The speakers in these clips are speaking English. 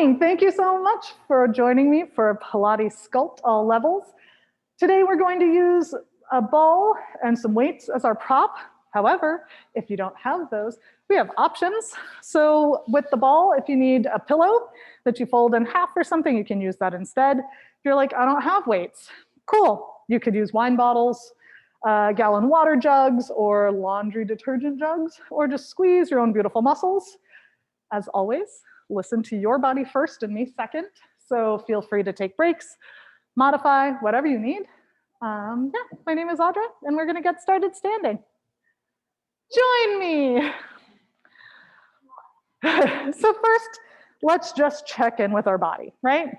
morning. Thank you so much for joining me for Pilates Sculpt all levels. Today we're going to use a ball and some weights as our prop. However, if you don't have those, we have options. So with the ball, if you need a pillow that you fold in half or something, you can use that instead. If you're like, I don't have weights, cool. You could use wine bottles, gallon water jugs, or laundry detergent jugs, or just squeeze your own beautiful muscles. As always, listen to your body first and me second. So feel free to take breaks, modify, whatever you need. Yeah, my name is Audra, and we're gonna get started standing. Join me. So first, let's just check in with our body, right?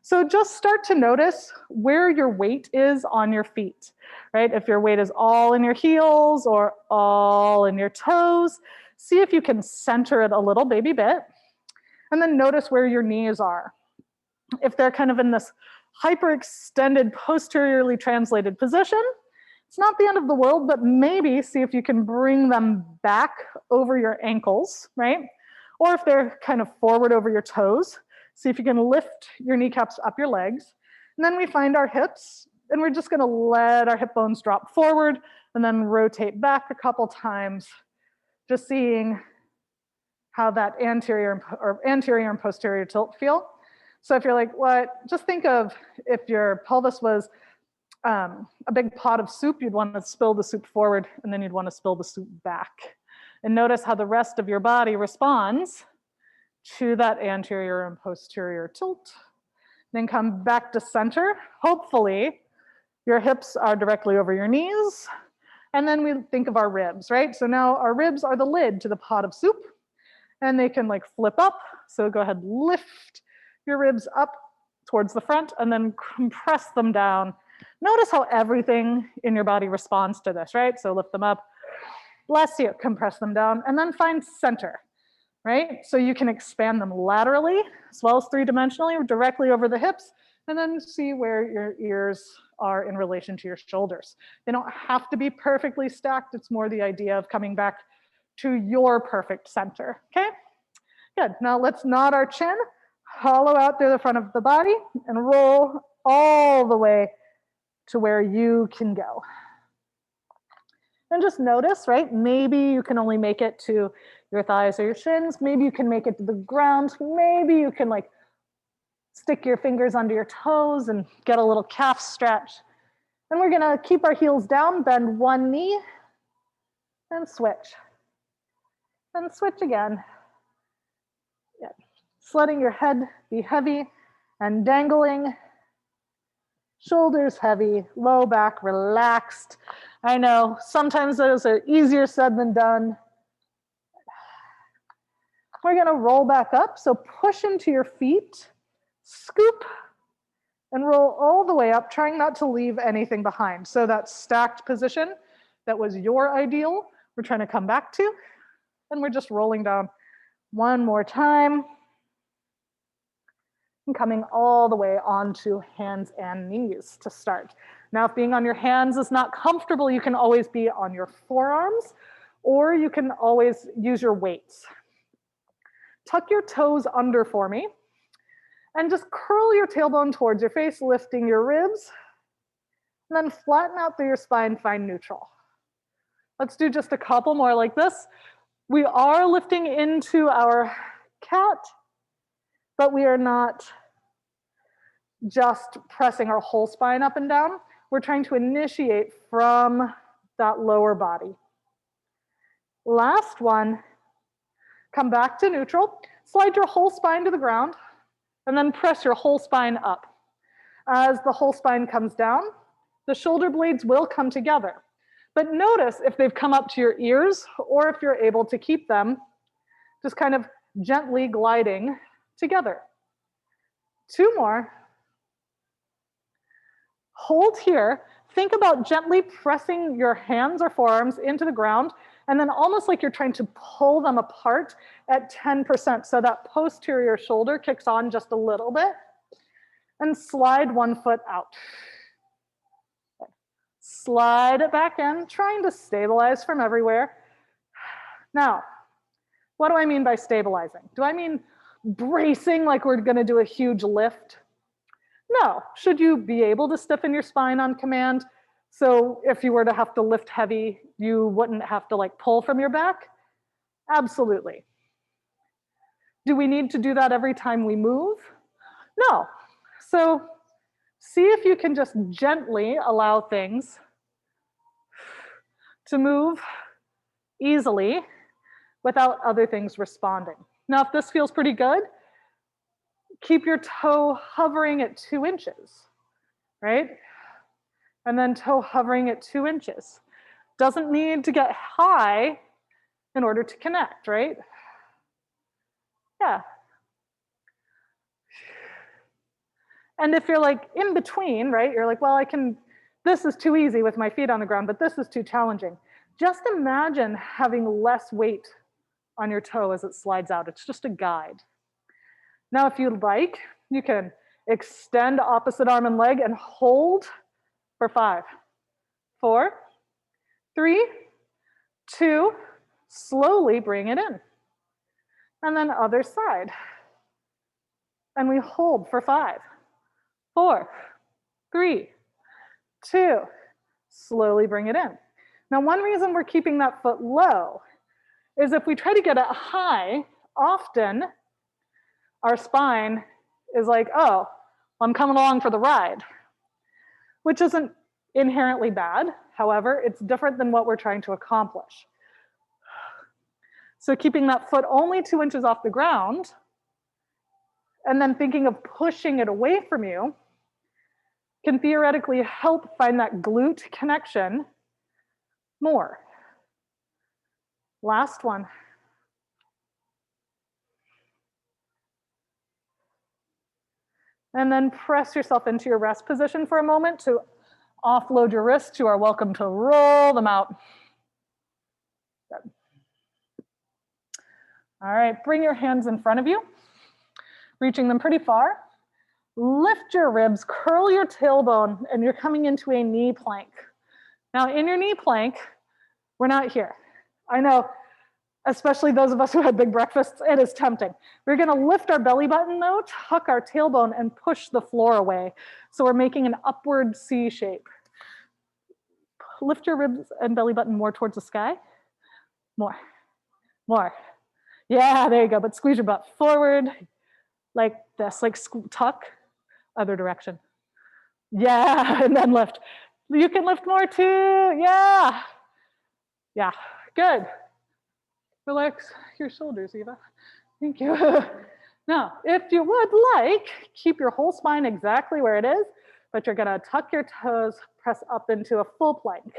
So just start to notice where your weight is on your feet, right? If your weight is all in your heels or all in your toes, see if you can center it a little baby bit, and then notice where your knees are. If they're kind of in this hyperextended, posteriorly translated position, it's not the end of the world, but maybe see if you can bring them back over your ankles, right? Or if they're kind of forward over your toes, see if you can lift your kneecaps up your legs. And then we find our hips, and we're just gonna let our hip bones drop forward and then rotate back a couple times, just seeing how that anterior and posterior tilt feel. So if you're like, what? Just think of if your pelvis was a big pot of soup, you'd want to spill the soup forward, and then you'd want to spill the soup back. And notice how the rest of your body responds to that anterior and posterior tilt. Then come back to center. Hopefully, your hips are directly over your knees. And then we think of our ribs, right? So now our ribs are the lid to the pot of soup, and they can like flip up. So go ahead, lift your ribs up towards the front and then compress them down. Notice how everything in your body responds to this, right? So lift them up, bless you, compress them down, and then find center, right? So you can expand them laterally as well as three-dimensionally, directly over the hips, and then see where your ears are in relation to your shoulders. They don't have to be perfectly stacked. It's more the idea of coming back to your perfect center, okay? Good, now let's nod our chin, hollow out through the front of the body, and roll all the way to where you can go. And just notice, right? Maybe you can only make it to your thighs or your shins. Maybe you can make it to the ground. Maybe you can like stick your fingers under your toes and get a little calf stretch. And we're gonna keep our heels down, bend one knee, and switch. And switch again. Yeah. Just letting your head be heavy and dangling. Shoulders heavy, low back relaxed. I know, sometimes those are easier said than done. We're gonna roll back up, so push into your feet, scoop, and roll all the way up, trying not to leave anything behind. So that stacked position that was your ideal, we're trying to come back to, and we're just rolling down one more time. And coming all the way onto hands and knees to start. Now, if being on your hands is not comfortable, you can always be on your forearms, or you can always use your weights. Tuck your toes under for me, and just curl your tailbone towards your face, lifting your ribs, and then flatten out through your spine, find neutral. Let's do just a couple more like this. We are lifting into our cat, but we are not just pressing our whole spine up and down. We're trying to initiate from that lower body. Last one, come back to neutral, slide your whole spine to the ground, and then press your whole spine up. As the whole spine comes down, the shoulder blades will come together. But notice if they've come up to your ears, or if you're able to keep them just kind of gently gliding together. Two more. Hold here. Think about gently pressing your hands or forearms into the ground, and then almost like you're trying to pull them apart at 10%, so that posterior shoulder kicks on just a little bit, and slide one foot out. Okay. Slide it back in, trying to stabilize from everywhere. Now, what do I mean by stabilizing? Do I mean bracing like we're gonna do a huge lift. No, should you be able to stiffen your spine on command? So if you were to have to lift heavy, you wouldn't have to like pull from your back? Absolutely. Do we need to do that every time we move? No. So see if you can just gently allow things to move easily without other things responding. Now, if this feels pretty good, keep your toe hovering at 2 inches, right? And then toe hovering at 2 inches. Doesn't need to get high in order to connect, right? Yeah. And if you're like in between, right, you're like, well, this is too easy with my feet on the ground, but this is too challenging. Just imagine having less weight on your toe as it slides out. It's just a guide. Now, if you'd like, you can extend opposite arm and leg and hold for 5, 4, 3, 2, slowly bring it in. And then other side. And we hold for 5, 4, 3, 2, slowly bring it in. Now, one reason we're keeping that foot low is if we try to get it high, often our spine is like, oh, I'm coming along for the ride, which isn't inherently bad. However, it's different than what we're trying to accomplish. So keeping that foot only 2 inches off the ground, and then thinking of pushing it away from you, can theoretically help find that glute connection more. Last one. And then press yourself into your rest position for a moment to offload your wrists. You are welcome to roll them out. Good. All right, bring your hands in front of you, reaching them pretty far. Lift your ribs, curl your tailbone, and you're coming into a knee plank. Now, in your knee plank, we're not here. I know, especially those of us who had big breakfasts, it is tempting. We're gonna lift our belly button though, tuck our tailbone, and push the floor away. So we're making an upward C shape. Lift your ribs and belly button more towards the sky. More, more. Yeah, there you go, but squeeze your butt forward like this, like tuck, other direction. Yeah, and then lift. You can lift more too, yeah. Yeah, good. Relax your shoulders, Eva. Thank you. Now, if you would like, keep your whole spine exactly where it is, but you're gonna tuck your toes, press up into a full plank.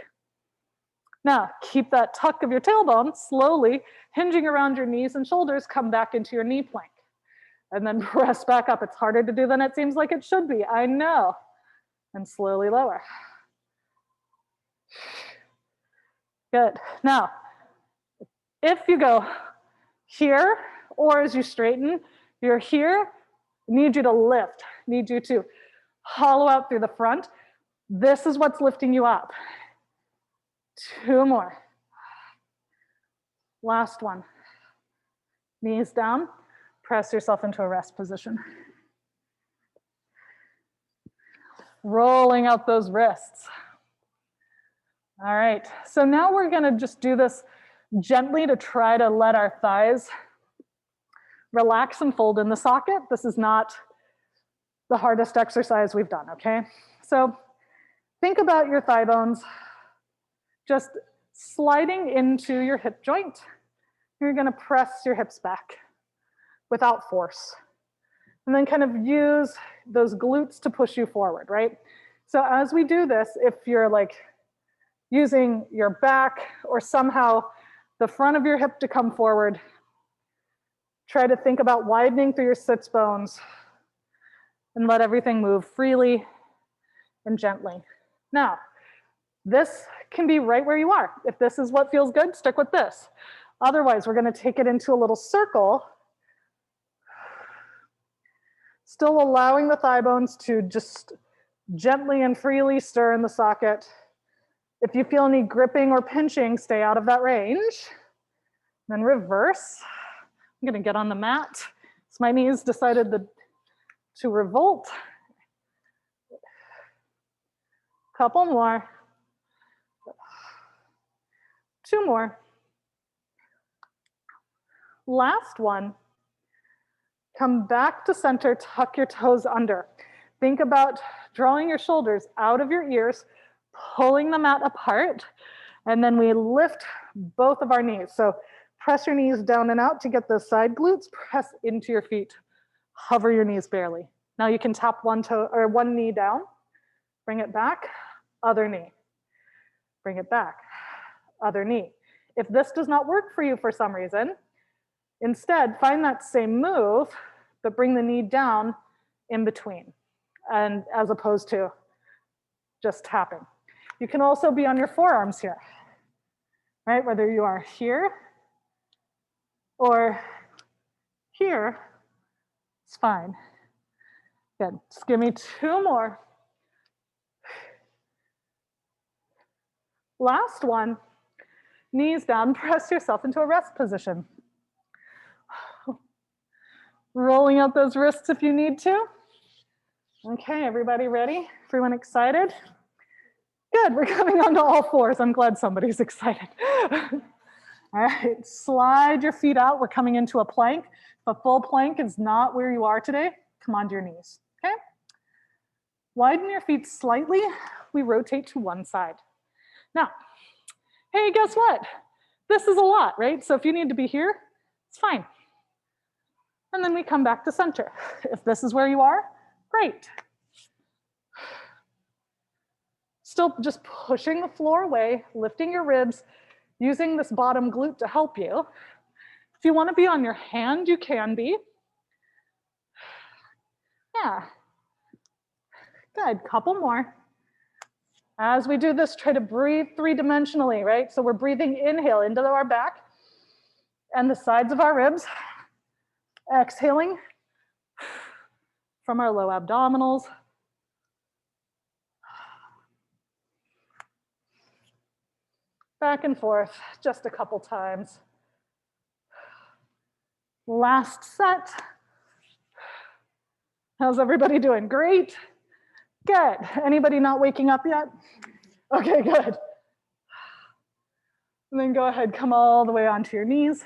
Now, keep that tuck of your tailbone slowly hinging around your knees and shoulders, come back into your knee plank. And then press back up. It's harder to do than it seems like it should be, I know. And slowly lower. Good. Now, if you go here, or as you straighten, you're here, need you to lift, need you to hollow out through the front. This is what's lifting you up. 2 more. Last one. Knees down, press yourself into a rest position. Rolling out those wrists. All right, so now we're gonna just do this gently to try to let our thighs relax and fold in the socket. This is not the hardest exercise we've done, okay? So think about your thigh bones just sliding into your hip joint. You're gonna press your hips back without force. And then kind of use those glutes to push you forward, right? So as we do this, if you're like using your back or somehow the front of your hip to come forward, try to think about widening through your sits bones and let everything move freely and gently. Now, this can be right where you are. If this is what feels good, stick with this. Otherwise, we're gonna take it into a little circle, still allowing the thigh bones to just gently and freely stir in the socket. If you feel any gripping or pinching, stay out of that range. Then reverse. I'm gonna get on the mat, So my knees decided to revolt. Couple more. 2 more. Last one. Come back to center, tuck your toes under. Think about drawing your shoulders out of your ears, pulling the mat apart, and then we lift both of our knees. So press your knees down and out to get those side glutes, press into your feet, hover your knees barely. Now you can tap one toe or one knee down, bring it back, other knee, bring it back, other knee. If this does not work for you for some reason, instead, find that same move, but bring the knee down in between, and as opposed to just tapping. You can also be on your forearms here, right? Whether you are here or here, it's fine. Good, just give me 2 more. Last one, knees down, press yourself into a rest position. Rolling out those wrists if you need to. Okay, everybody ready? Everyone excited? Good, we're coming onto all fours. I'm glad somebody's excited. All right, slide your feet out. We're coming into a plank. If a full plank is not where you are today, come onto your knees, okay? Widen your feet slightly. We rotate to one side. Now, hey, guess what? This is a lot, right? So if you need to be here, it's fine. And then we come back to center. If this is where you are, great. Still just pushing the floor away, lifting your ribs, using this bottom glute to help you. If you want to be on your hand, you can be. Yeah. Good, couple more. As we do this, try to breathe 3-dimensionally, right? So we're breathing inhale into our back and the sides of our ribs. Exhaling from our low abdominals. Back and forth, just a couple times. Last set. How's everybody doing? Great? Good. Anybody not waking up yet? Okay, good. And then go ahead, come all the way onto your knees.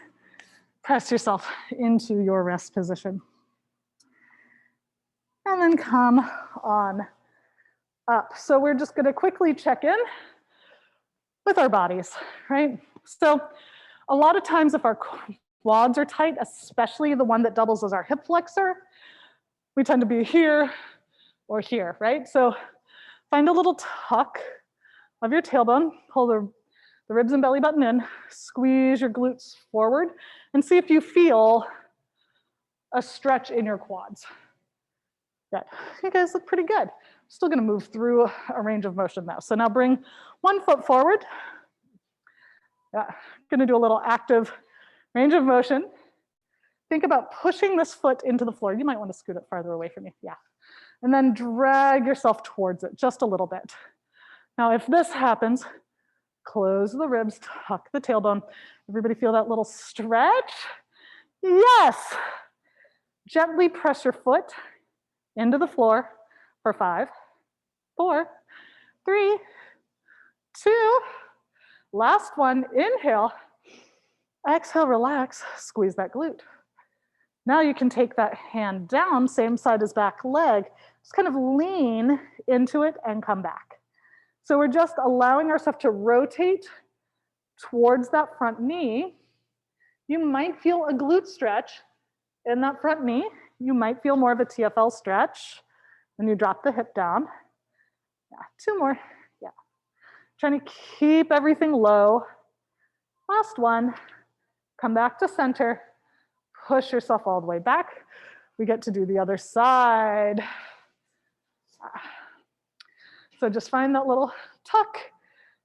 Press yourself into your rest position. And then come on up. So we're just going to quickly check in with our bodies, right? So a lot of times if our quads are tight, especially the one that doubles as our hip flexor, we tend to be here or here, right? So find a little tuck of your tailbone, pull the ribs and belly button in, squeeze your glutes forward, and see if you feel a stretch in your quads. Good. You guys look pretty good. Still gonna move through a range of motion though. So now bring one foot forward. Yeah, gonna do a little active range of motion. Think about pushing this foot into the floor. You might want to scoot it farther away from you. Yeah. And then drag yourself towards it just a little bit. Now, if this happens, close the ribs, tuck the tailbone. Everybody feel that little stretch? Yes. Gently press your foot into the floor for 5, 4, 3, 2. Last one, inhale. Exhale, relax, squeeze that glute. Now you can take that hand down, same side as back leg, just kind of lean into it and come back. So we're just allowing ourselves to rotate towards that front knee. You might feel a glute stretch in that front knee. You might feel more of a TFL stretch when you drop the hip down. Yeah, 2 more, yeah. Trying to keep everything low. Last one, come back to center. Push yourself all the way back. We get to do the other side. So just find that little tuck.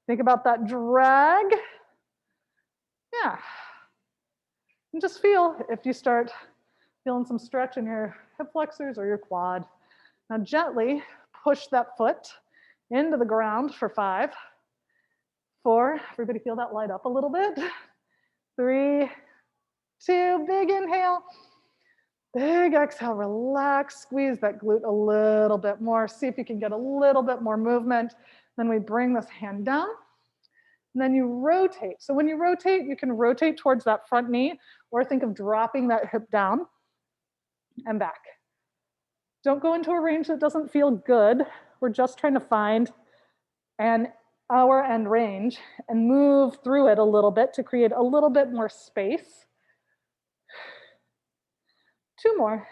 Think about that drag. Yeah. And just feel if you start feeling some stretch in your hip flexors or your quad. Now gently push that foot into the ground for 5, 4. Everybody feel that light up a little bit. 3, 2, big inhale. Big exhale, relax, squeeze that glute a little bit more. See if you can get a little bit more movement. Then we bring this hand down, and then you rotate. So when you rotate, you can rotate towards that front knee, or think of dropping that hip down and back. Don't go into a range that doesn't feel good. We're just trying to find an hour end range and move through it a little bit to create a little bit more space. 2 more.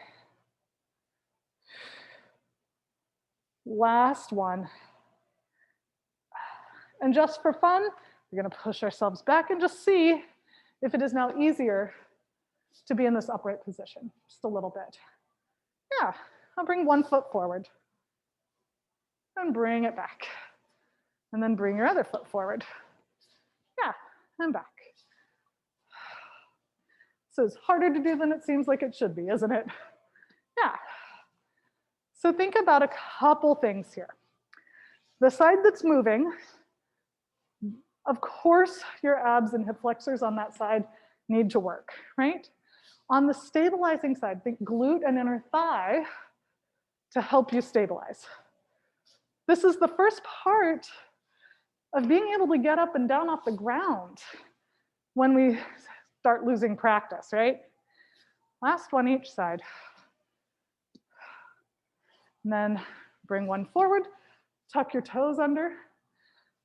Last one. And just for fun, we're going to push ourselves back and just see if it is now easier to be in this upright position. Just a little bit. Yeah, I'll bring 1 foot forward and bring it back. And then bring your other foot forward. Yeah, and back. So it's harder to do than it seems like it should be, isn't it? Yeah. So think about a couple things here. The side that's moving, of course, your abs and hip flexors on that side need to work, right? On the stabilizing side, think glute and inner thigh to help you stabilize. This is the first part of being able to get up and down off the ground when we start losing practice, right? Last one each side. And then bring 1 forward, tuck your toes under.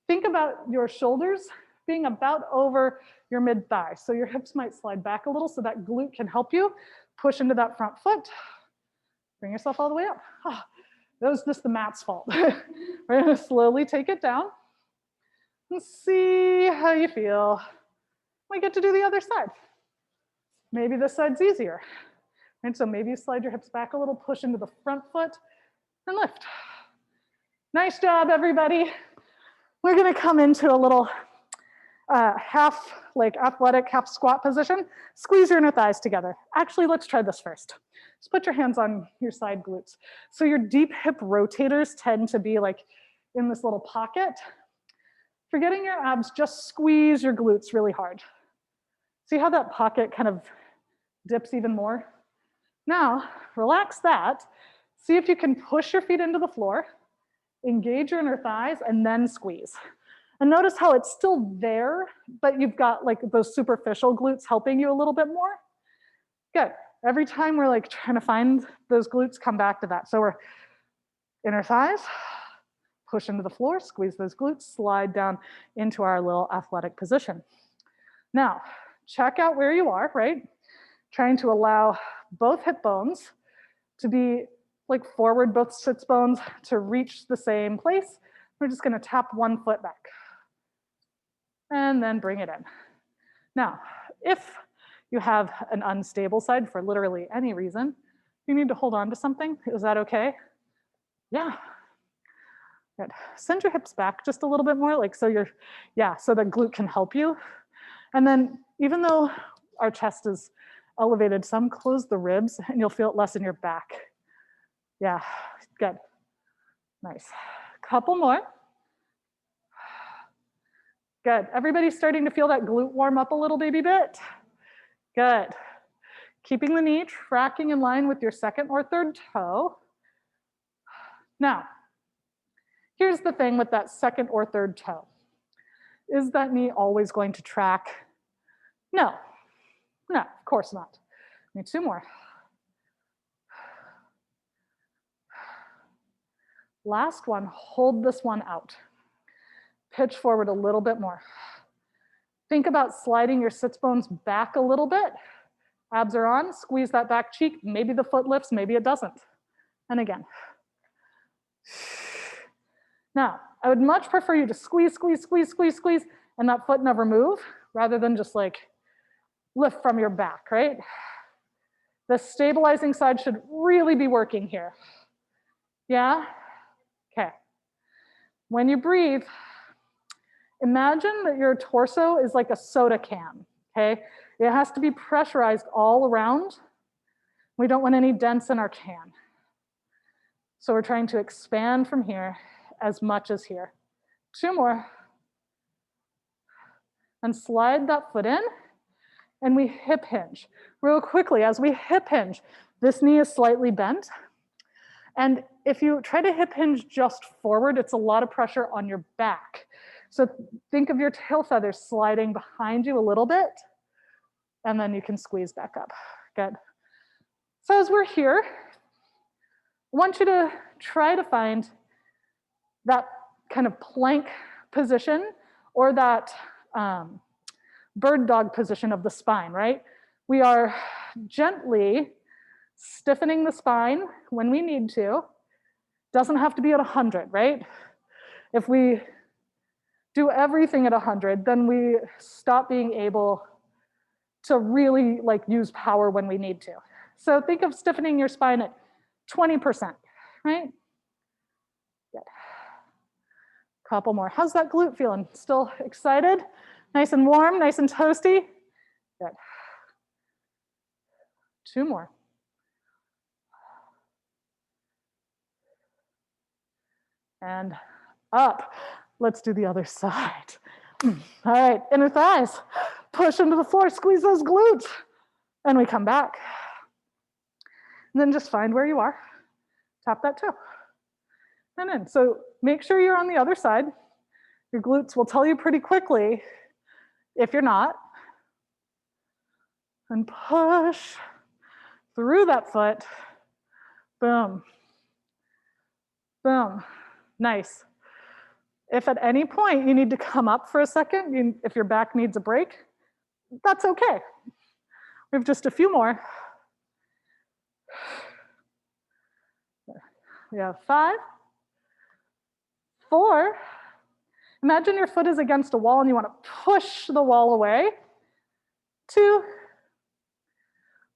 Think about your shoulders being about over your mid thigh. So your hips might slide back a little so that glute can help you push into that front foot. Bring yourself all the way up. Oh, that was just the mat's fault. We're gonna slowly take it down and see how you feel. We get to do the other side. Maybe this side's easier. And so maybe you slide your hips back a little, push into the front foot and lift. Nice job, everybody. We're gonna come into a little half like athletic, half squat position. Squeeze your inner thighs together. Actually, let's try this first. Just put your hands on your side glutes. So your deep hip rotators tend to be like in this little pocket. Forgetting your abs, just squeeze your glutes really hard. See how that pocket kind of dips even more? Now, relax that. See if you can push your feet into the floor, engage your inner thighs, and then squeeze. And notice how it's still there, but you've got like those superficial glutes helping you a little bit more. Good. Every time we're like trying to find those glutes, come back to that. So we're inner thighs, push into the floor, squeeze those glutes, slide down into our little athletic position. Now, check out where you are, right? Trying to allow both hip bones to be like forward, both sits bones to reach the same place. We're just gonna tap 1 foot back and then bring it in. Now, if you have an unstable side for literally any reason, you need to hold on to something. Is that okay? Yeah. Good. Send your hips back just a little bit more, like so you're, yeah, so the glute can help you. And then even though our chest is elevated some, close the ribs and you'll feel it less in your back. Yeah, good. Nice. Couple more. Good. Everybody's starting to feel that glute warm up a little baby bit? Good. Keeping the knee tracking in line with your second or third toe. Now, here's the thing with that second or third toe. Is that knee always going to track? No, no, of course not. Need 2 more. Last one, hold this one out. Pitch forward a little bit more. Think about sliding your sits bones back a little bit. Abs are on, squeeze that back cheek. Maybe the foot lifts, maybe it doesn't. And again. Now, I would much prefer you to squeeze, squeeze, squeeze, squeeze, squeeze, and that foot never move, rather than just like lift from your back, right? The stabilizing side should really be working here. Yeah? Okay. When you breathe, imagine that your torso is like a soda can, okay? It has to be pressurized all around. We don't want any dents in our can. So we're trying to expand from here as much as here. 2 more. And slide that foot in, and we hip hinge. Real quickly, as we hip hinge, This knee is slightly bent. And if you try to hip hinge just forward, it's a lot of pressure on your back. So think of your tail feathers sliding behind you a little bit, and then you can squeeze back up. Good. So as we're here, I want you to try to find that kind of plank position or that bird dog position of the spine, right? We are gently stiffening the spine when we need to. Doesn't have to be at 100, right? If we do everything at 100, then we stop being able to really like use power when we need to. So think of stiffening your spine at 20%, right? Good. Couple more. How's that glute feeling? Still excited? Nice and warm, nice and toasty? Good. 2 more. And up. Let's do the other side. All right, inner thighs. Push into the floor, squeeze those glutes. And we come back. And then just find where you are. Tap that toe. And in. So make sure you're on the other side. Your glutes will tell you pretty quickly if you're not. And push through that foot. Boom. Boom. Nice. If at any point you need to come up for a second, if your back needs a break, that's okay. We have just a few more. We have 5, 4. Imagine your foot is against a wall and you want to push the wall away. 2.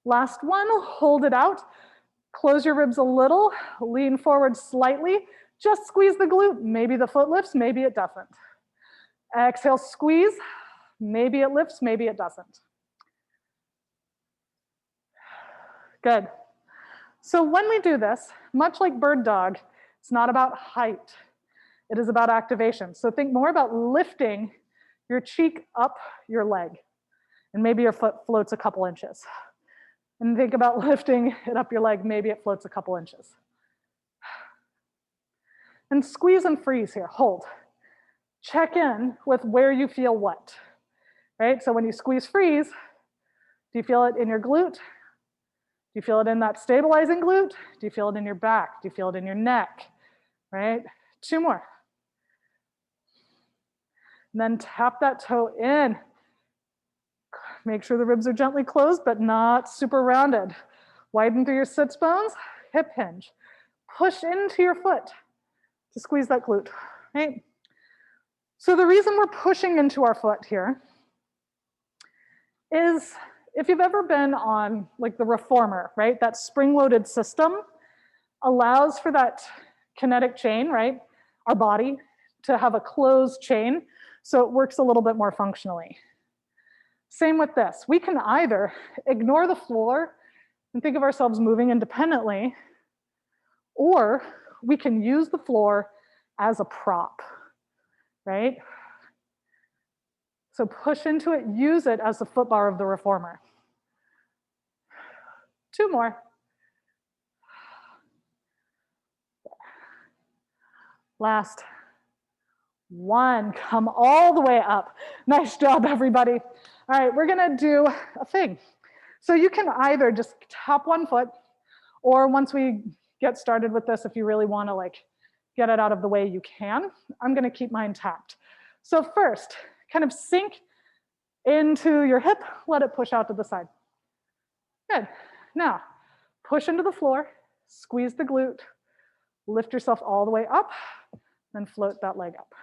Last one, hold it out. Close your ribs a little, lean forward slightly. Just squeeze the glute. Maybe the foot lifts, maybe it doesn't. Exhale, squeeze. Maybe it lifts, maybe it doesn't. Good. So when we do this, much like bird dog, it's not about height. It is about activation. So think more about lifting your cheek up your leg. And maybe your foot floats a couple inches. And think about lifting it up your leg. Maybe it floats a couple inches. And squeeze and freeze here, hold. Check in with where you feel what, right? So when you squeeze, freeze, do you feel it in your glute? Do you feel it in that stabilizing glute? Do you feel it in your back? Do you feel it in your neck, right? 2 more. And then tap that toe in. Make sure the ribs are gently closed, but not super rounded. Widen through your sits bones, hip hinge. Push into your foot to squeeze that glute, right? So the reason we're pushing into our foot here is if you've ever been on like the reformer, right? That spring-loaded system allows for that kinetic chain, right? Our body to have a closed chain, so it works a little bit more functionally. Same with this. We can either ignore the floor and think of ourselves moving independently, or we can use the floor as a prop, right? So push into it, use it as the foot bar of the reformer. 2 more. Last 1, come all the way up. Nice job, everybody. All right, we're gonna do a thing. So you can either just tap one foot, or once we get started with this, if you really wanna like get it out of the way, you can. I'm gonna keep mine tapped. So first, kind of sink into your hip, let it push out to the side. Good. Now, push into the floor, squeeze the glute, lift yourself all the way up, then float that leg up.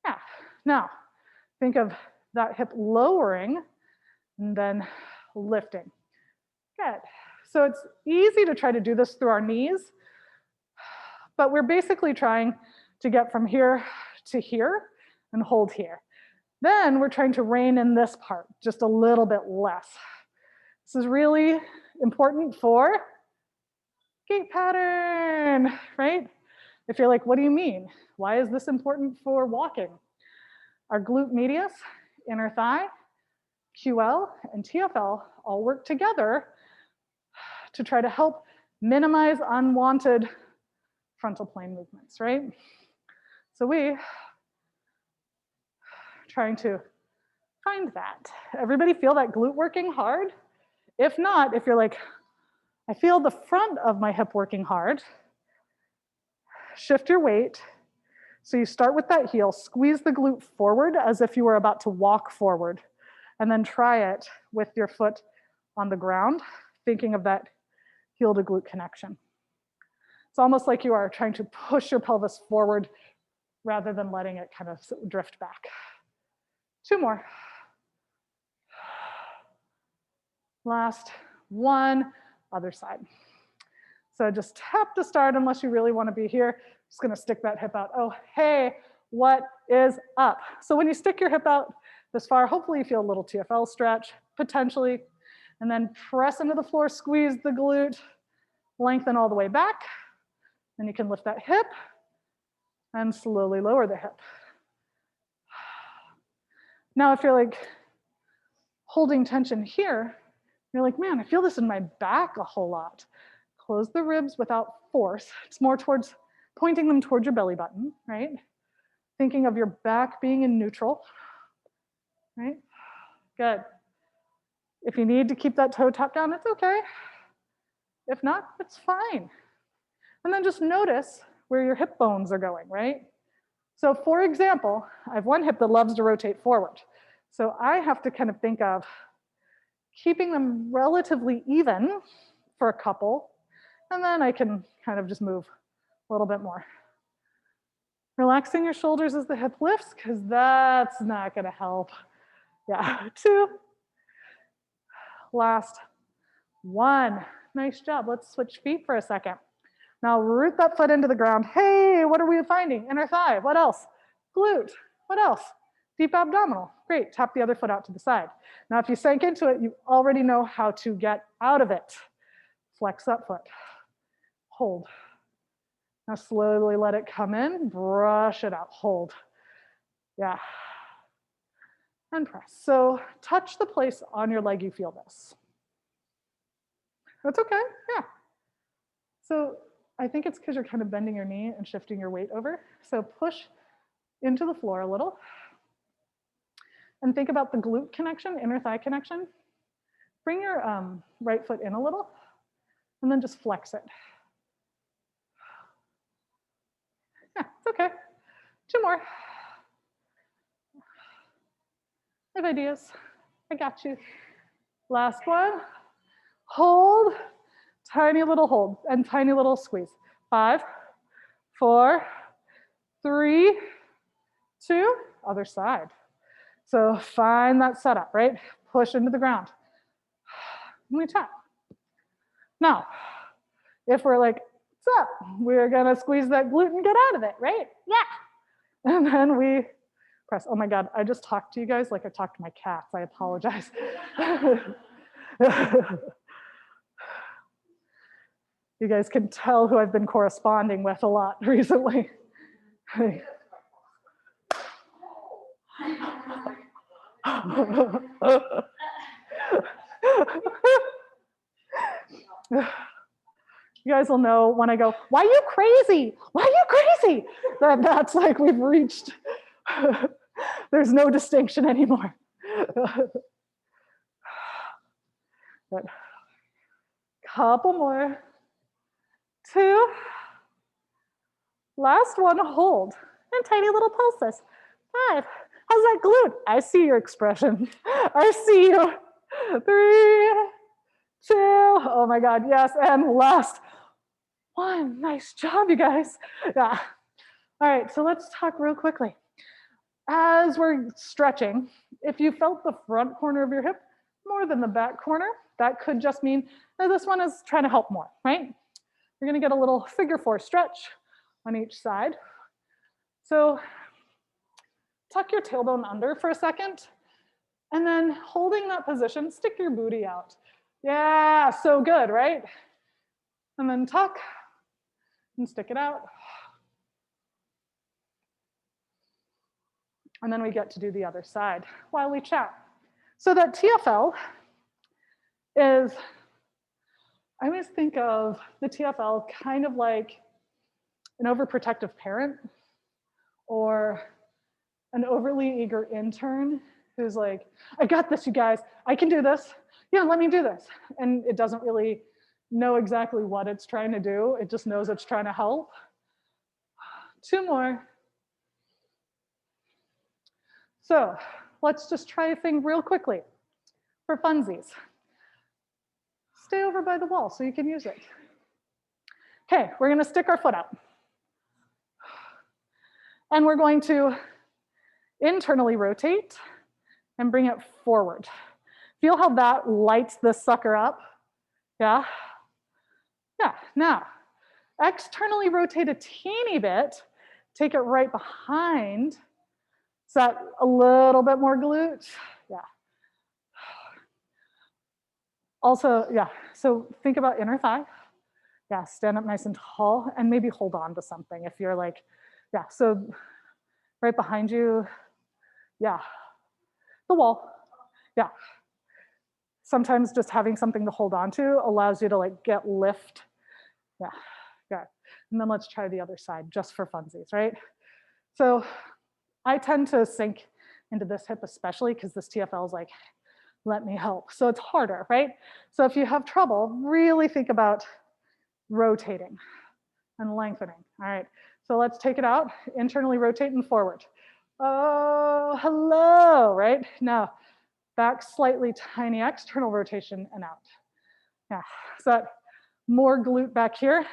Yeah. Now, think of that hip lowering and then lifting. Good. So it's easy to try to do this through our knees, but we're basically trying to get from here to here and hold here. Then we're trying to rein in this part just a little bit less. This is really important for gait pattern, right? If you're like, what do you mean? Why is this important for walking? Our glute medius, inner thigh, QL, and TFL all work together to try to help minimize unwanted frontal plane movements, right? So we trying to find that. Everybody feel that glute working hard? If not, if you're like, I feel the front of my hip working hard, shift your weight. So you start with that heel, squeeze the glute forward as if you were about to walk forward, and then try it with your foot on the ground, thinking of that heel to glute connection. It's almost like you are trying to push your pelvis forward rather than letting it kind of drift back. 2 more. Last one, other side. So just tap to start unless you really want to be here. Just going to stick that hip out. Oh, hey, what is up? So when you stick your hip out this far, hopefully you feel a little TFL stretch, potentially, and then press into the floor, squeeze the glute, lengthen all the way back. Then you can lift that hip and slowly lower the hip. Now, if you're like holding tension here, you're like, man, I feel this in my back a whole lot. Close the ribs without force. It's more towards pointing them towards your belly button, right? Thinking of your back being in neutral, right? Good. If you need to keep that toe tapped down, it's okay. If not, it's fine. And then just notice where your hip bones are going, right? So for example, I have one hip that loves to rotate forward. So I have to kind of think of keeping them relatively even for a couple, and then I can kind of just move a little bit more. Relaxing your shoulders as the hip lifts, because that's not going to help. Yeah, 2. Last 1. Nice job. Let's switch feet for a second. Now root that foot into the ground. Hey, what are we finding? Inner thigh. What else? Glute. What else? Deep abdominal. Great. Tap the other foot out to the side. Now, if you sank into it, you already know how to get out of it. Flex that foot. Hold. Now slowly let it come in. Brush it out. Hold. Yeah. And press. So touch the place on your leg you feel this. That's okay. Yeah. So I think it's because you're kind of bending your knee and shifting your weight over. So push into the floor a little. And think about the glute connection, inner thigh connection. Bring your right foot in a little, and then just flex it. Yeah, it's okay. 2 more. I have ideas. I got you. Last one. Hold. Tiny little hold and tiny little squeeze. 5, 4, 3, 2. Other side. So find that setup, right? Push into the ground. And we tap. Now, if we're like, what's up? We're gonna squeeze that glute and get out of it, right? Yeah. And then we press. Oh my God, I just talked to you guys like I talked to my cats. I apologize. You guys can tell who I've been corresponding with a lot recently. You guys will know when I go, why are you crazy? Why are you crazy? That's like we've reached, there's no distinction anymore. But couple more. 2. Last one, hold. And tiny little pulses. 5. How's that glute? I see your expression. I see you. 3, 2. Oh my God, yes. And last 1. Nice job, you guys. Yeah. All right, so let's talk real quickly. As we're stretching, if you felt the front corner of your hip more than the back corner, that could just mean that this one is trying to help more, right? You're gonna get a little figure 4 stretch on each side. So tuck your tailbone under for a second, and then holding that position, stick your booty out. Yeah, so good, right? And then tuck and stick it out. And then we get to do the other side while we chat. So that TFL is I always think of the TFL kind of like an overprotective parent or an overly eager intern who's like, I got this, you guys, I can do this. Yeah, let me do this. And it doesn't really know exactly what it's trying to do. It just knows it's trying to help. 2 more. So let's just try a thing real quickly for funsies. Stay over by the wall so you can use it. Okay, we're gonna stick our foot out. And we're going to internally rotate and bring it forward. Feel how that lights this sucker up? Yeah? Yeah, now, externally rotate a teeny bit, take it right behind. Is that a little bit more glute? Yeah. Also, yeah, so think about inner thigh. Yeah, stand up nice and tall and maybe hold on to something if you're like, yeah, so right behind you, yeah, the wall, yeah. Sometimes just having something to hold on to allows you to like get lift. Yeah, good. And then let's try the other side just for funsies, right? So I tend to sink into this hip especially because this TFL is like, let me help. So it's harder, right? So if you have trouble, really think about rotating and lengthening. All right, so let's take it out, internally rotate and forward. Oh, hello, right? Now, back slightly tiny external rotation and out. Yeah, so that more glute back here.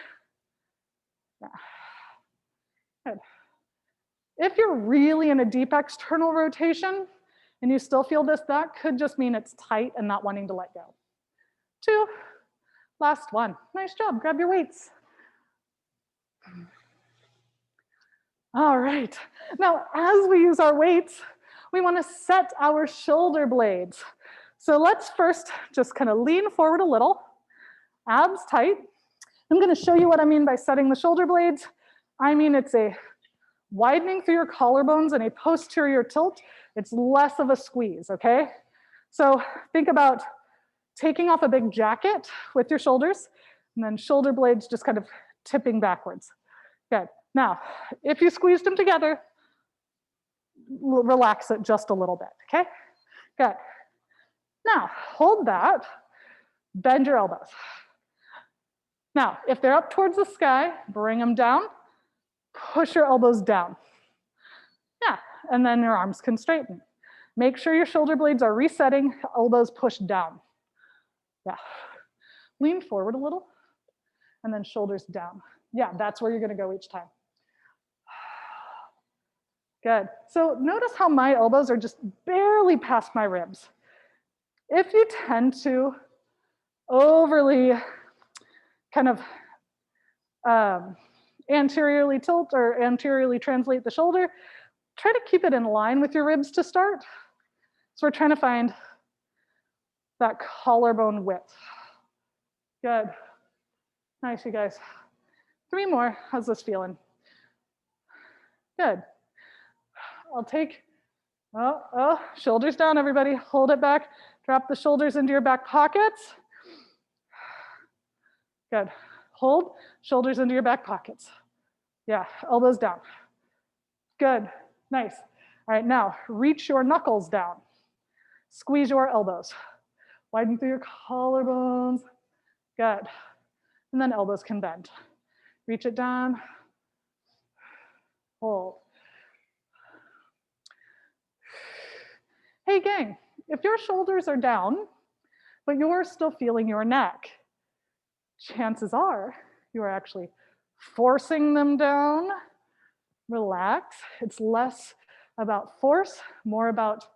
Yeah. Good. If you're really in a deep external rotation and you still feel this, that could just mean it's tight and not wanting to let go. 2, last one. Nice job, grab your weights. All right, now as we use our weights, we want to set our shoulder blades. So let's first just kind of lean forward a little, abs tight. I'm going to show you what I mean by setting the shoulder blades. I mean it's a widening through your collarbones and a posterior tilt. It's less of a squeeze, okay? So think about taking off a big jacket with your shoulders and then shoulder blades just kind of tipping backwards. Good. Now, if you squeezed them together, relax it just a little bit, okay? Good. Now, hold that, bend your elbows. Now, if they're up towards the sky, bring them down, push your elbows down. Yeah, and then your arms can straighten. Make sure your shoulder blades are resetting, elbows pushed down. Yeah. Lean forward a little, and then shoulders down. Yeah, that's where you're gonna go each time. Good. So notice how my elbows are just barely past my ribs. If you tend to overly kind of anteriorly tilt or anteriorly translate the shoulder, try to keep it in line with your ribs to start. So we're trying to find that collarbone width. Good. Nice, you guys. 3 more. How's this feeling? Good. I'll take, shoulders down, everybody. Hold it back. Drop the shoulders into your back pockets. Good. Hold, shoulders into your back pockets. Yeah, elbows down. Good. Nice. All right, now reach your knuckles down. Squeeze your elbows. Widen through your collarbones. Good. And then elbows can bend. Reach it down. Hold. Hey gang, if your shoulders are down, but you're still feeling your neck, chances are you are actually forcing them down. Relax. It's less about force, more about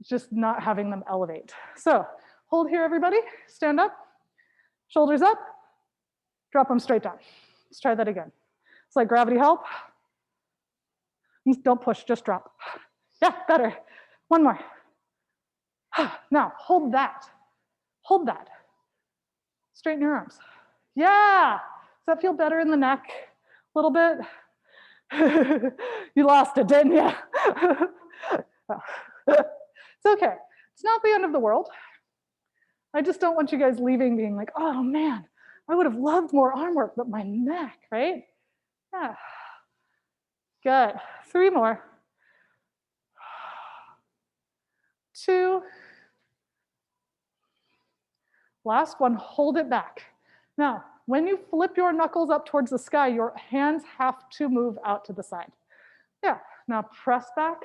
just not having them elevate. So hold here, everybody. Stand up, shoulders up, drop them straight down. Let's try that again. It's like gravity help. Don't push, just drop. Yeah, better. 1 more. Now, hold that. Hold that. Straighten your arms. Yeah. Does that feel better in the neck? A little bit? You lost it, didn't you? It's okay. It's not the end of the world. I just don't want you guys leaving being like, oh man, I would have loved more arm work, but my neck, right? Yeah. Good. 3 more. 2. Last one, hold it back. Now, when you flip your knuckles up towards the sky, your hands have to move out to the side. Yeah, now press back,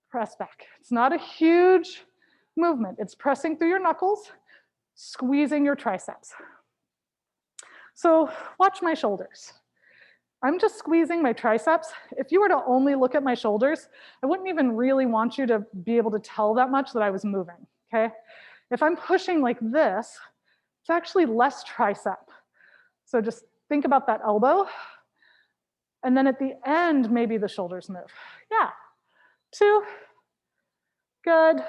press back. It's not a huge movement. It's pressing through your knuckles, squeezing your triceps. So watch my shoulders. I'm just squeezing my triceps. If you were to only look at my shoulders, I wouldn't even really want you to be able to tell that much that I was moving, okay? If I'm pushing like this, it's actually less tricep. So just think about that elbow. And then at the end, maybe the shoulders move. Yeah, 2, good.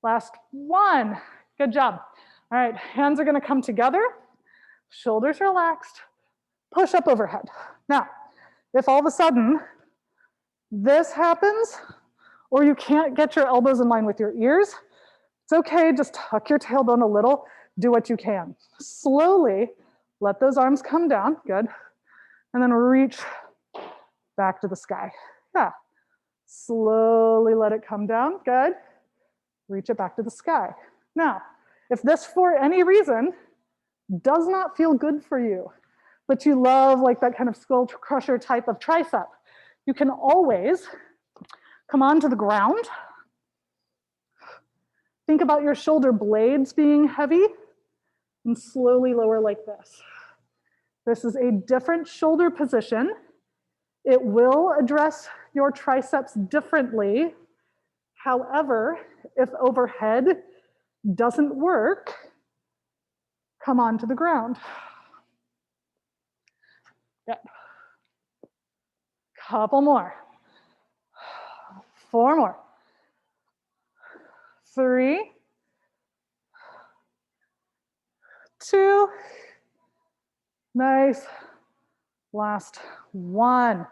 Last 1, good job. All right, hands are gonna come together, shoulders relaxed, push up overhead. Now, if all of a sudden this happens, or you can't get your elbows in line with your ears, it's okay, just tuck your tailbone a little, do what you can. Slowly, let those arms come down, good. And then reach back to the sky. Yeah, slowly let it come down, good. Reach it back to the sky. Now, if this for any reason does not feel good for you, but you love like that kind of skull crusher type of tricep, you can always come onto the ground. Think about your shoulder blades being heavy and slowly lower like this. This is a different shoulder position. It will address your triceps differently. However, if overhead doesn't work, come onto the ground. Good. Couple more. 4 more. 3, 2, nice. Last 1.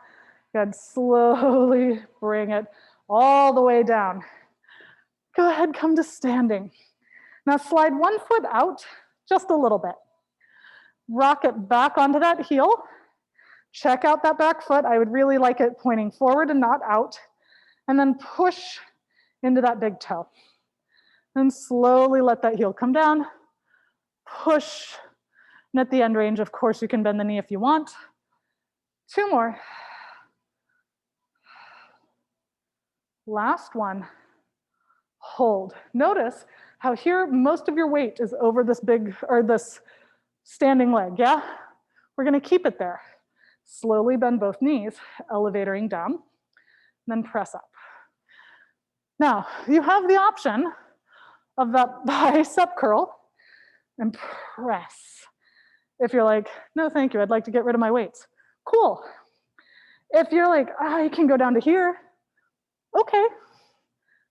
Good, slowly bring it all the way down. Go ahead, come to standing. Now slide 1 foot out just a little bit. Rock it back onto that heel. Check out that back foot. I would really like it pointing forward and not out. And then push into that big toe. And slowly let that heel come down. Push. And at the end range, of course, you can bend the knee if you want. 2 more. Last one. Hold. Notice how here most of your weight is over this big, or this standing leg, yeah? We're gonna keep it there. Slowly bend both knees, elevating down, then press up. Now, you have the option of that bicep curl and press. If you're like, no, thank you, I'd like to get rid of my weights. Cool. If you're like, I can go down to here, okay,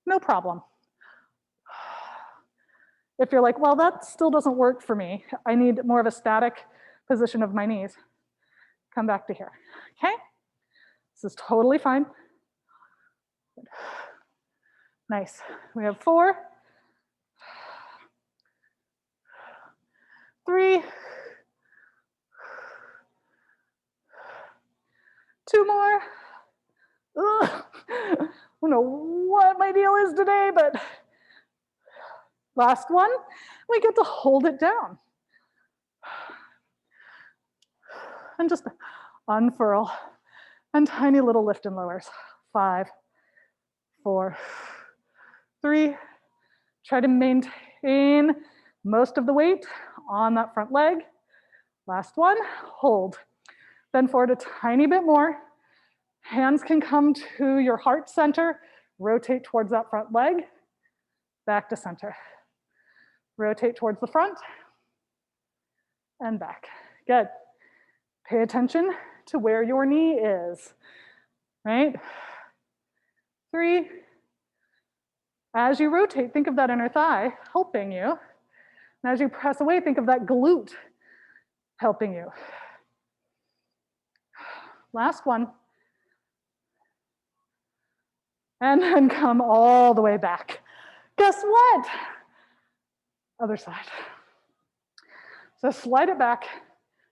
no problem. If you're like, well, that still doesn't work for me, I need more of a static position of my knees, come back to here, okay? This is totally fine. Good. Nice. We have 4, 3, 2 more. Ugh. I don't know what my deal is today, but last one, we get to hold it down. And just unfurl. And tiny little lift and lowers. 5, 4, 3. Try to maintain most of the weight on that front leg. Last one, hold. Bend forward a tiny bit more. Hands can come to your heart center. Rotate towards that front leg. Back to center. Rotate towards the front. And back. Good. Pay attention to where your knee is, right? 3. As you rotate, think of that inner thigh helping you. And as you press away, think of that glute helping you. Last one. And then come all the way back. Guess what? Other side. So slide it back,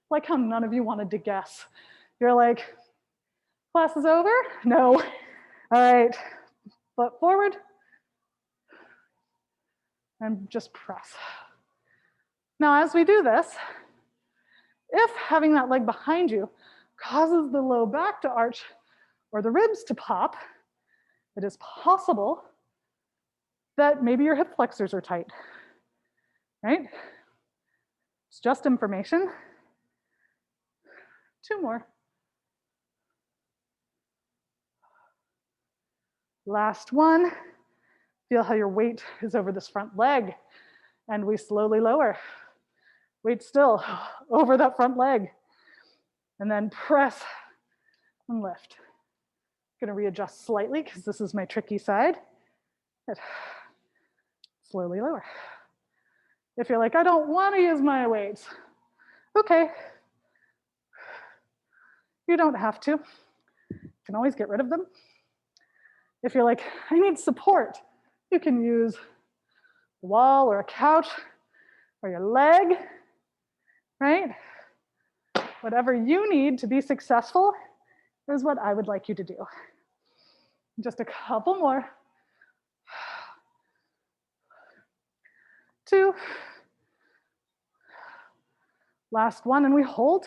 like how none of you wanted to guess. You're like, class is over? No. All right, foot forward, and just press. Now, as we do this, if having that leg behind you causes the low back to arch or the ribs to pop, it is possible that maybe your hip flexors are tight, right? It's just information. 2 more. Last one. Feel how your weight is over this front leg, and we slowly lower. Weight still over that front leg, and then press and lift. I'm gonna readjust slightly because this is my tricky side. Good. Slowly lower. If you're like, I don't want to use my weights, okay. You don't have to. You can always get rid of them. If you're like, I need support, you can use a wall or a couch or your leg, right? Whatever you need to be successful is what I would like you to do. Just a couple more. 2. Last one, and we hold.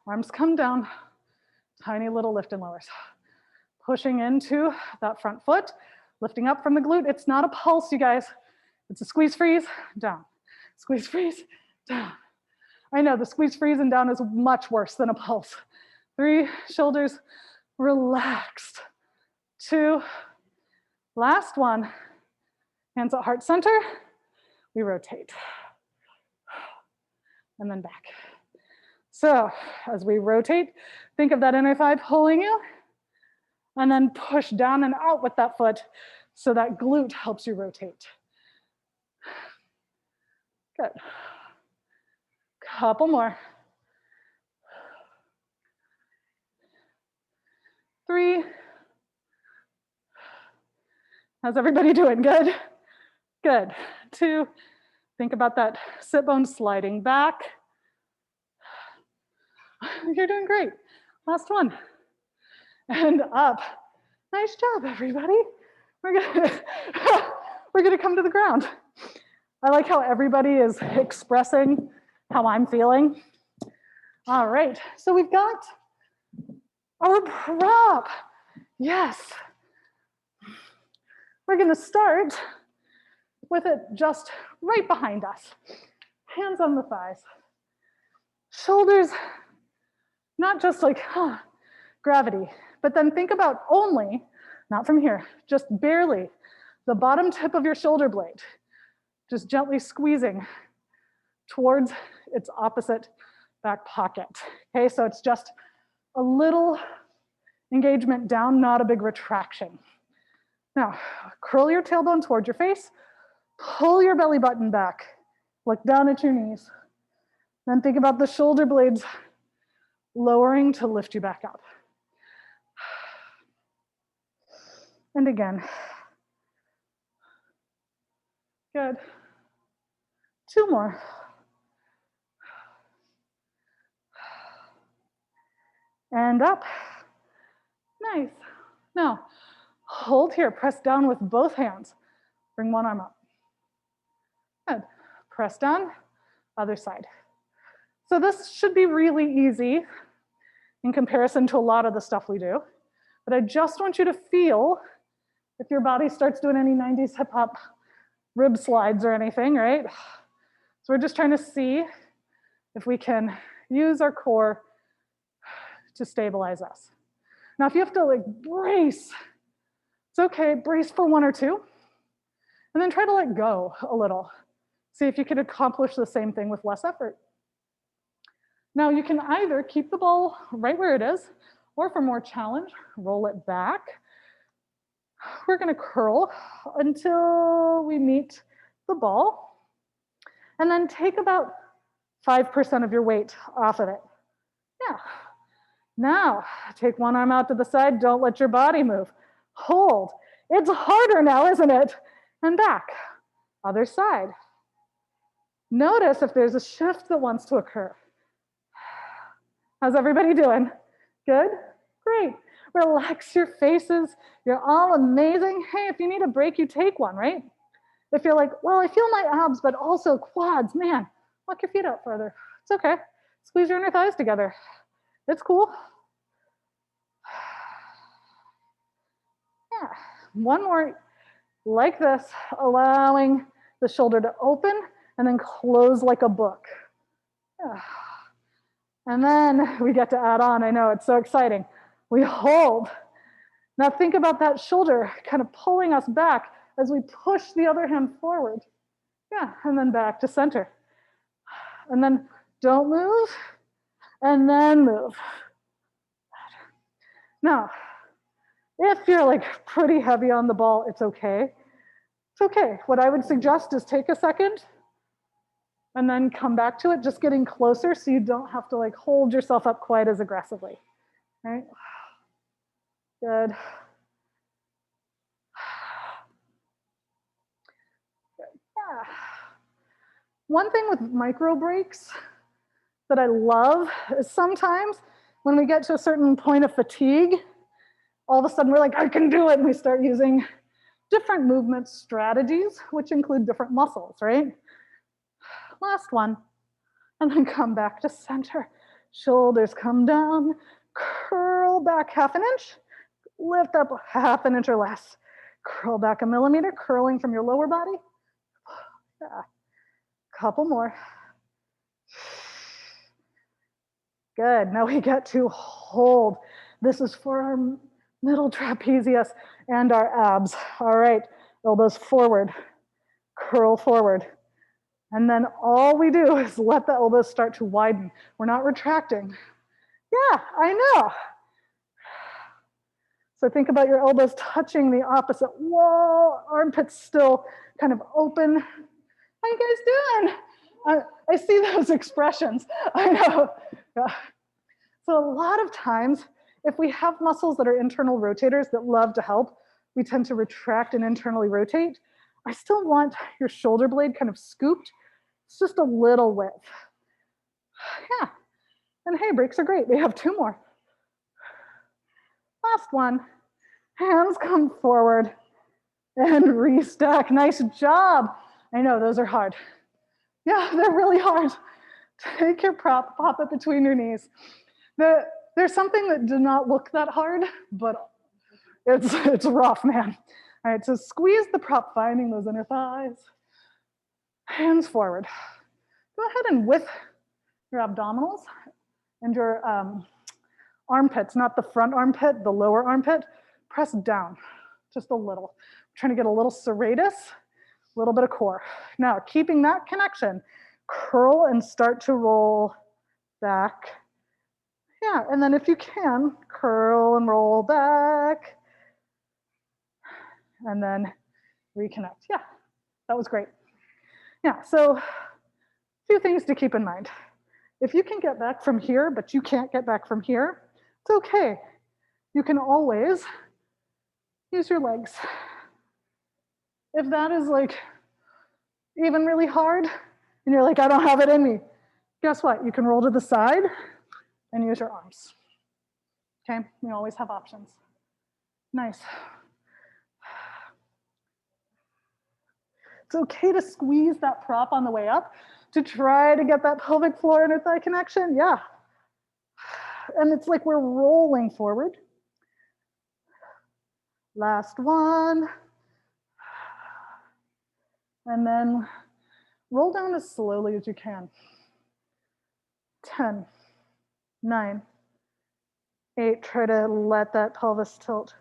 Arms come down, tiny little lift and lowers. Pushing into that front foot, lifting up from the glute. It's not a pulse, you guys. It's a squeeze, freeze, down. Squeeze, freeze, down. I know the squeeze, freeze, and down is much worse than a pulse. 3, shoulders relaxed. 2, last one. Hands at heart center. We rotate. And then back. So as we rotate, think of that inner thigh pulling you, and then push down and out with that foot so that glute helps you rotate. Good. Couple more. 3. How's everybody doing? Good? Good. 2. Think about that sit bone sliding back. You're doing great. Last one. And up. Nice job, everybody. We're gonna come to the ground. I like how everybody is expressing how I'm feeling. All right, so we've got our prop. Yes. We're gonna start with it just right behind us. Hands on the thighs. Shoulders, not just like, gravity, but then think about only, not from here, just barely, the bottom tip of your shoulder blade, just gently squeezing towards its opposite back pocket. Okay, so it's just a little engagement down, not a big retraction. Now, curl your tailbone towards your face, pull your belly button back, look down at your knees. Then think about the shoulder blades lowering to lift you back up. And again. Good. 2 more. And up. Nice. Now, hold here. Press down with both hands. Bring one arm up. Good. Press down. Other side. So this should be really easy in comparison to a lot of the stuff we do. But I just want you to feel if your body starts doing any 90s hip hop rib slides or anything, right? So we're just trying to see if we can use our core to stabilize us. Now, if you have to like brace, it's okay, brace for 1 or 2, and then try to let go a little. See if you can accomplish the same thing with less effort. Now, you can either keep the ball right where it is, or for more challenge, roll it back. We're gonna curl until we meet the ball, and then take about 5% of your weight off of it. Yeah. Now, take one arm out to the side, don't let your body move. Hold. It's harder now, isn't it? And back. Other side. Notice if there's a shift that wants to occur. How's everybody doing? Good? Great. Relax your faces. You're all amazing. Hey, if you need a break, you take one, right? If you're like, well, I feel my abs, but also quads, man, walk your feet out further. It's okay. Squeeze your inner thighs together. It's cool. Yeah. One more like this, allowing the shoulder to open and then close like a book. Yeah. And then we get to add on. I know, it's so exciting. We hold. Now think about that shoulder kind of pulling us back as we push the other hand forward. Yeah, and then back to center. And then don't move, and then move. Now, if you're like pretty heavy on the ball, it's okay. It's okay. What I would suggest is take a second and then come back to it, just getting closer so you don't have to like hold yourself up quite as aggressively, right? Good. Yeah. One thing with micro breaks that I love is sometimes when we get to a certain point of fatigue, all of a sudden we're like, I can do it. And we start using different movement strategies, which include different muscles, right? Last one, and then come back to center. Shoulders come down, curl back half an inch, lift up half an inch or less. Curl back a millimeter, curling from your lower body. Yeah. Couple more. Good. Now we get to hold. This is for our middle trapezius and our abs. All right, elbows forward, curl forward. And then all we do is let the elbows start to widen. We're not retracting. Yeah, I know. So think about your elbows touching the opposite wall, armpits still kind of open. How you guys doing? I see those expressions. I know. Yeah. So a lot of times, if we have muscles that are internal rotators that love to help, we tend to retract and internally rotate. I still want your shoulder blade kind of scooped. It's just a little width. Yeah. And hey, breaks are great. We have two more. Last one. Hands come forward and restack. Nice job. I know, those are hard. Yeah, they're really hard. Take your prop, pop it between your knees. There's something that did not look that hard, but it's rough, man. All right, so squeeze the prop, finding those inner thighs. Hands forward. Go ahead and with your abdominals and your armpits, not the front armpit, the lower armpit, press down just a little. I'm trying to get a little serratus, a little bit of core. Now, keeping that connection, curl and start to roll back. Yeah, and then if you can, curl and roll back. And then reconnect. Yeah, that was great. Yeah, so a few things to keep in mind. If you can get back from here, but you can't get back from here, it's okay. You can always use your legs. If that is like even really hard, and you're like, I don't have it in me, guess what? You can roll to the side and use your arms. Okay, we always have options. Nice. It's okay to squeeze that prop on the way up to try to get that pelvic floor inner thigh connection. Yeah. And it's like we're rolling forward. Last one. And then roll down as slowly as you can. 10, 9, 8. Try to let that pelvis tilt.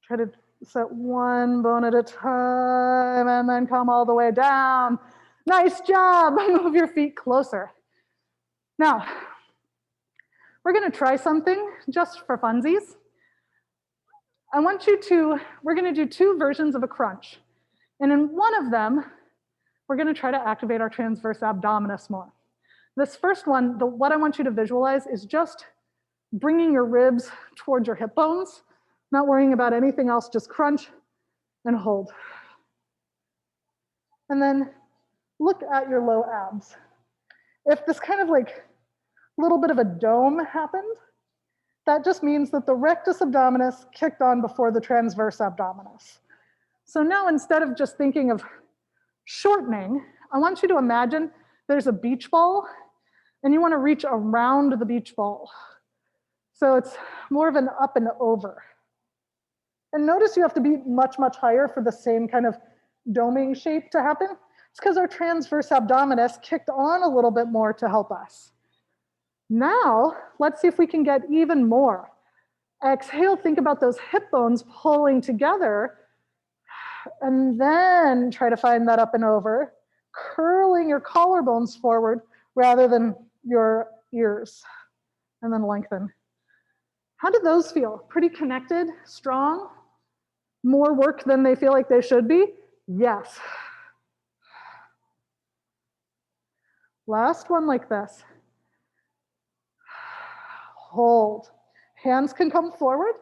Try to set one bone at a time and then come all the way down. Nice job. Move your feet closer. Now, we're going to try something just for funsies. We're going to do two versions of a crunch. And in one of them, we're going to try to activate our transverse abdominis more. This first one, what I want you to visualize is just bringing your ribs towards your hip bones, not worrying about anything else, just crunch and hold. And then look at your low abs. If this kind of like little bit of a dome happened, that just means that the rectus abdominis kicked on before the transverse abdominis. So now instead of just thinking of shortening, I want you to imagine there's a beach ball and you want to reach around the beach ball. So it's more of an up and over. And notice you have to be much, much higher for the same kind of doming shape to happen. It's because our transverse abdominis kicked on a little bit more to help us. Now, let's see if we can get even more. Exhale, think about those hip bones pulling together, and then try to find that up and over, curling your collarbones forward rather than your ears, and then lengthen. How do those feel? Pretty connected, strong? More work than they feel like they should be? Yes. Last one like this. Hold. Hands can come forward.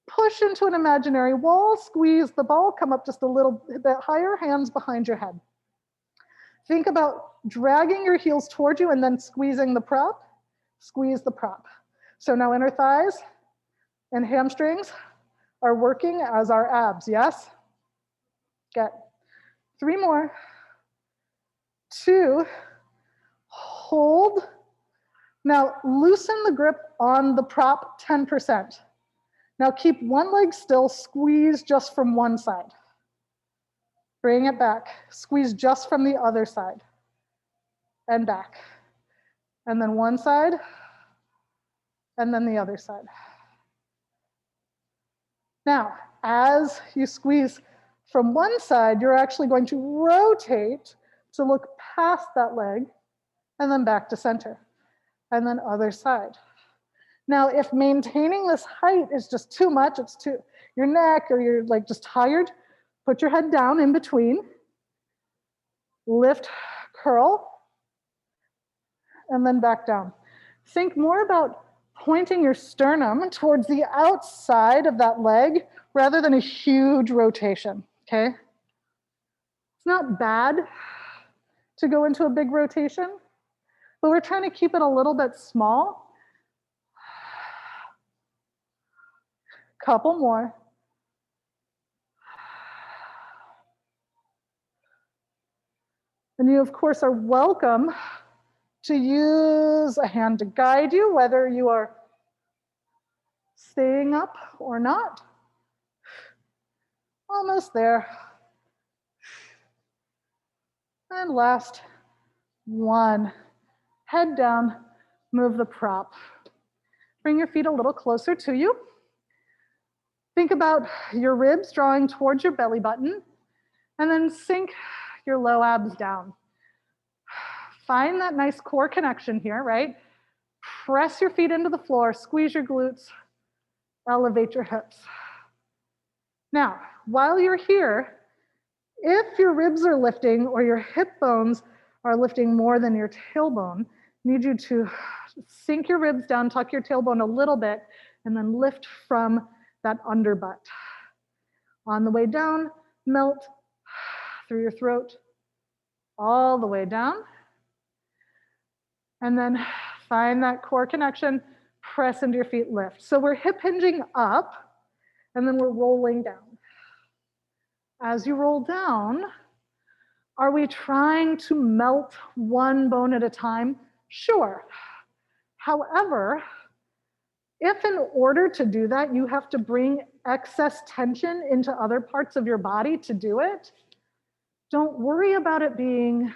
Push into an imaginary wall, squeeze the ball, come up just a little bit higher, hands behind your head. Think about dragging your heels towards you and then squeezing the prop. Squeeze the prop. So now inner thighs and hamstrings are working as our abs, yes? Good. 3 more. 2. Hold. Now loosen the grip on the prop 10%. Now keep one leg still, squeeze just from one side. Bring it back, squeeze just from the other side. And back. And then one side, and then the other side. Now, as you squeeze from one side, you're actually going to rotate to look past that leg, and then back to center. And then other side. Now, if maintaining this height is just too much, it's too your neck or you're like just tired, put your head down in between, lift, curl, and then back down. Think more about pointing your sternum towards the outside of that leg rather than a huge rotation, okay? It's not bad to go into a big rotation, but we're trying to keep it a little bit small. Couple more. And you, of course, are welcome to use a hand to guide you, whether you are staying up or not. Almost there. And last one. Head down, move the prop. Bring your feet a little closer to you. Think about your ribs drawing towards your belly button, and then sink your low abs down. Find that nice core connection here, right? Press your feet into the floor, squeeze your glutes, elevate your hips. Now, while you're here, if your ribs are lifting or your hip bones are lifting more than your tailbone, I need you to sink your ribs down, tuck your tailbone a little bit, and then lift from that underbutt. On the way down, melt through your throat, all the way down. And then find that core connection, press into your feet, lift. So we're hip hinging up, and then we're rolling down. As you roll down, are we trying to melt one bone at a time? Sure. However, if in order to do that, you have to bring excess tension into other parts of your body to do it, don't worry about it being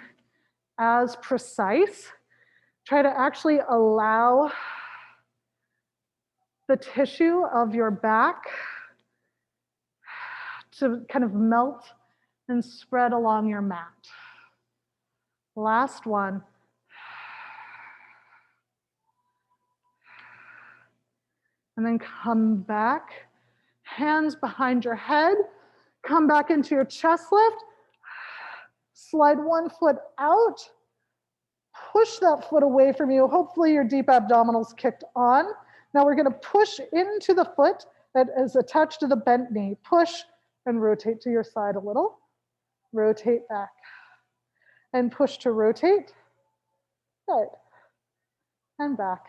as precise. Try to actually allow the tissue of your back to kind of melt and spread along your mat. Last one. And then come back, hands behind your head, come back into your chest lift, slide one foot out, push that foot away from you. Hopefully your deep abdominals kicked on. Now we're gonna push into the foot that is attached to the bent knee. Push and rotate to your side a little, rotate back. and push to rotate. Good. And back.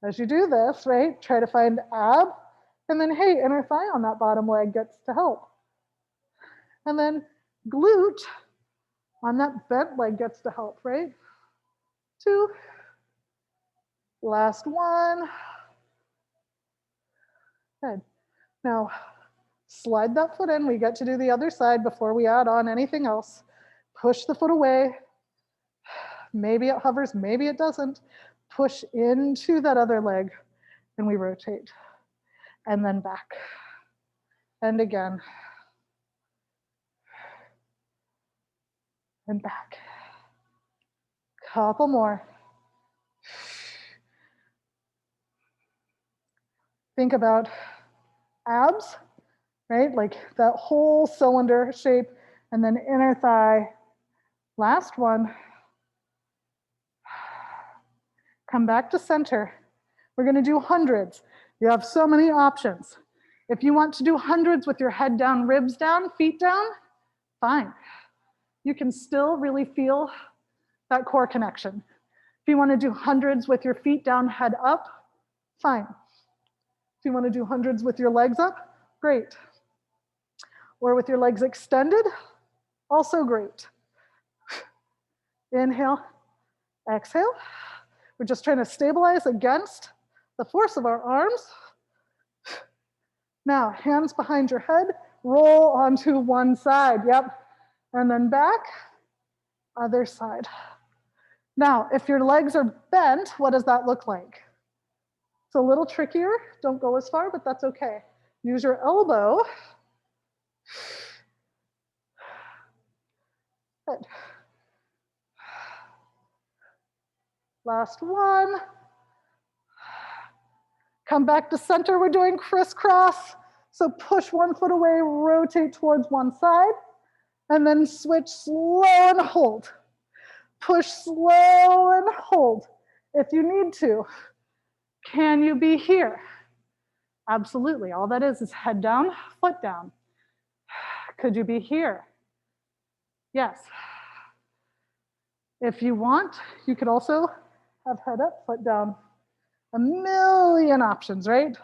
As you do this, right, try to find ab, and then, hey, inner thigh on that bottom leg gets to help. And then glute on that bent leg gets to help, right? 2. Last 1. Good. Now, slide that foot in. We get to do the other side before we add on anything else. Push the foot away. Maybe it hovers, maybe it doesn't. Push into that other leg, and we rotate. And then back. And again. And back. Couple more. Think about abs, right? Like that whole cylinder shape, and then inner thigh. Last one. Come back to center. We're going to do hundreds. You have so many options. If you want to do hundreds with your head down, ribs down, feet down, fine. You can still really feel that core connection. If you want to do hundreds with your feet down, head up, fine. If you want to do hundreds with your legs up, great. Or with your legs extended, also great. Inhale, exhale. We're just trying to stabilize against the force of our arms. Now, hands behind your head, roll onto one side, yep. And then back, other side. Now, if your legs are bent, what does that look like? It's a little trickier, don't go as far, but that's okay. Use your elbow. Good. Last one. Come back to center, we're doing crisscross. So push one foot away, rotate towards one side, and then switch slow and hold. Push slow and hold if you need to. Can you be here? Absolutely, all that is head down, foot down. Could you be here? Yes. If you want, you could also have head up, foot down. A million options, right?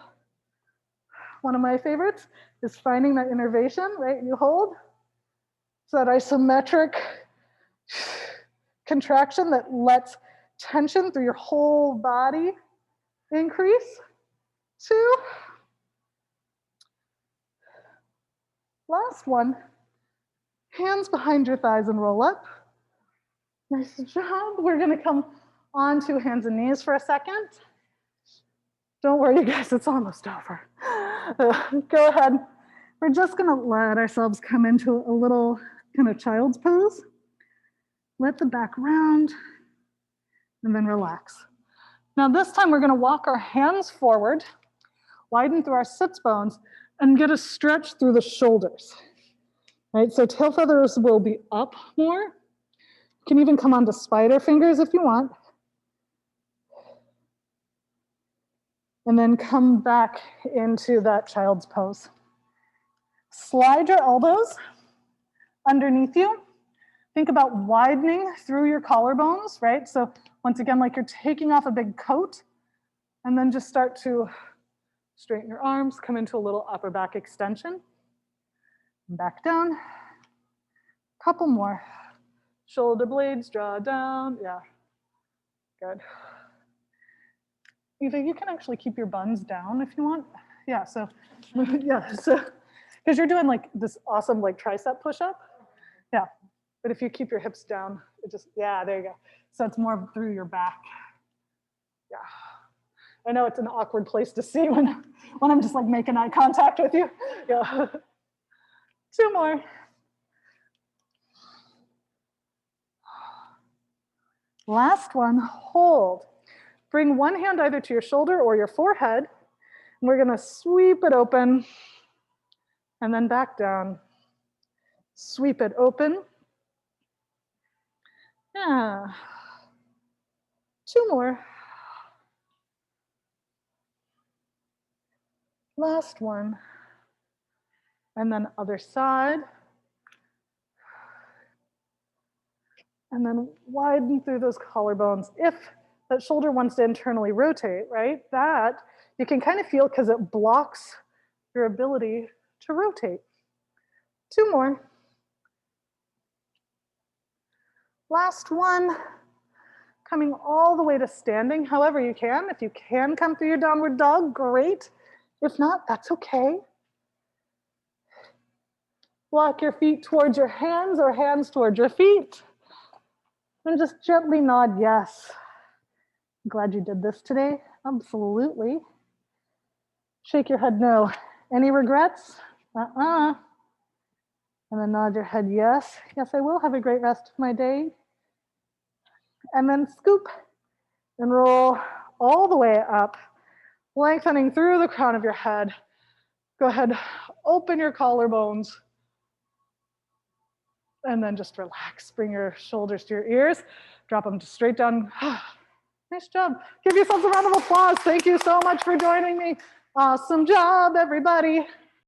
One of my favorites is finding that innervation, right? You hold. It's that isometric contraction that lets tension through your whole body increase. 2. Last one. Hands behind your thighs and roll up. Nice job. We're going to come onto hands and knees for a second. Don't worry, you guys, it's almost over. Go ahead. We're just going to let ourselves come into a little kind of child's pose. Let the back round, and then relax. Now this time we're going to walk our hands forward, widen through our sits bones, and get a stretch through the shoulders. Right, so tail feathers will be up more. You can even come onto spider fingers if you want. And then come back into that child's pose. Slide your elbows underneath you. Think about widening through your collarbones, right? So once again, like you're taking off a big coat, and then just start to straighten your arms, come into a little upper back extension. Back down. Couple more. Shoulder blades draw down. Yeah, good. Eva, you can actually keep your buns down if you want. Yeah, so, yeah, so, because you're doing like this awesome like tricep push-up. Yeah, but if you keep your hips down, it just, yeah, there you go. So it's more through your back. Yeah. I know it's an awkward place to see when I'm just like making eye contact with you. Yeah. 2 more. Last one, hold. Bring one hand either to your shoulder or your forehead. And we're gonna sweep it open and then back down. Sweep it open. Yeah. 2 more. Last one. And then other side. And then widen through those collarbones. If that shoulder wants to internally rotate, right? That you can kind of feel because it blocks your ability to rotate. 2 more. Last one. Coming all the way to standing, however you can. If you can come through your downward dog, great. If not, that's okay. Walk your feet towards your hands or hands towards your feet. And just gently nod yes. I'm glad you did this today. Absolutely. Shake your head no. Any regrets? And then nod your head yes. Yes, I will have a great rest of my day. And then scoop and roll all the way up, lengthening through the crown of your head. Go ahead, open your collarbones. And then just relax. Bring your shoulders to your ears. Drop them straight down. Nice job. Give yourselves a round of applause. Thank you so much for joining me. Awesome job, everybody.